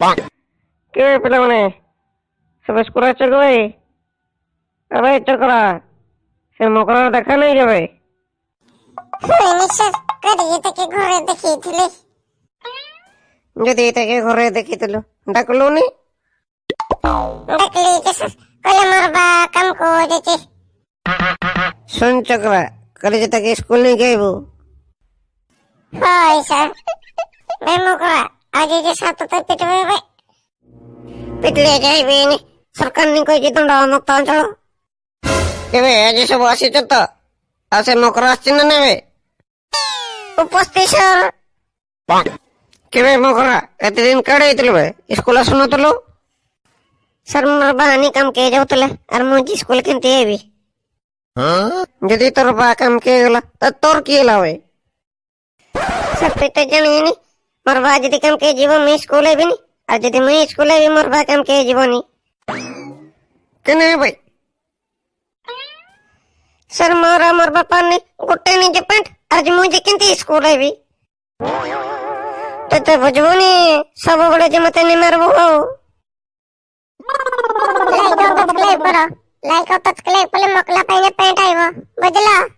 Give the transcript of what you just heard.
কে ପିଲାମାନେ ସବୁ ସ୍କୁଲ ଆସିଛ କି ଭାଇ? ଆରେ ଚକ୍ରା ସେ ମକର ଦେଖା ନାହିଁ କେବେ? হয়নি স্যার, কারিয়ে তাকে ঘরে দেখিয়েছিলে। যদি তাকে ঘরে ଦେଖିଥିଲୁ ଡାକିଲୁନି? ডাকলি যে স্যার, কইলে মোর বা কাম করেছে। ଶୁଣ ଚକ୍ରା କାଲି ଯେ ତାকে ସ୍କୁଲ ନେଇକି ଆଇବୁ। হয় স্যার। বে মকরা, আজ যে সাতটা পিটবে বে। ପିଟିଲେ ଯାଇବେନି, ସରକାର ନି କହିଛି ଦଣ୍ଡ ମୁକ୍ତ ଅଞ୍ଚଳ। କେବେ ଆଜି ସବୁ ଆସିଛ ତ? ଆଉ ସେ ମକର ଆସିଛି ନା ନେବେ? উপস্থিত স্যার। କେବେ ମକରା ଏତେ ଦିନ କାଢେ ହେଇଥିଲୁ ବେ? ସ୍କୁଲ ଆସୁନଥିଲୁ? স্যার মোর বাহানি কাম কে যাଉଥିଲେ আর ମୁଁ ଜି ସ୍କୁଲ କେମିତି ଆଇବି? ଯଦି ତୋର ବା କାମ କିଏ ହେଇଗଲା ତ ତୋର କିଏ ହେଲା ବେ? স্যার তুই তো জানিনি, মোর বা যদি কাম কে যাব ମୁଁ স্কুল আইবিনি, আর যদি ମୁଁ স্কুল আইবি মোর বা কাম কে যাবনি। কেনে বে? স্যার মোর আর মোর বাপার নি গোটে নিজে প্যান্ট, আজ ମୁଁ যে কেମିତି স্কুল আইবি? তুই তো বুঝবনি, ସବୁବେଳେ যে মতে নি মারবো। লাইক অত ক্লিক করো, লাইক অত ক্লিক করলে মকলা পাইনে প্যান্ট আইবো, বুঝলা?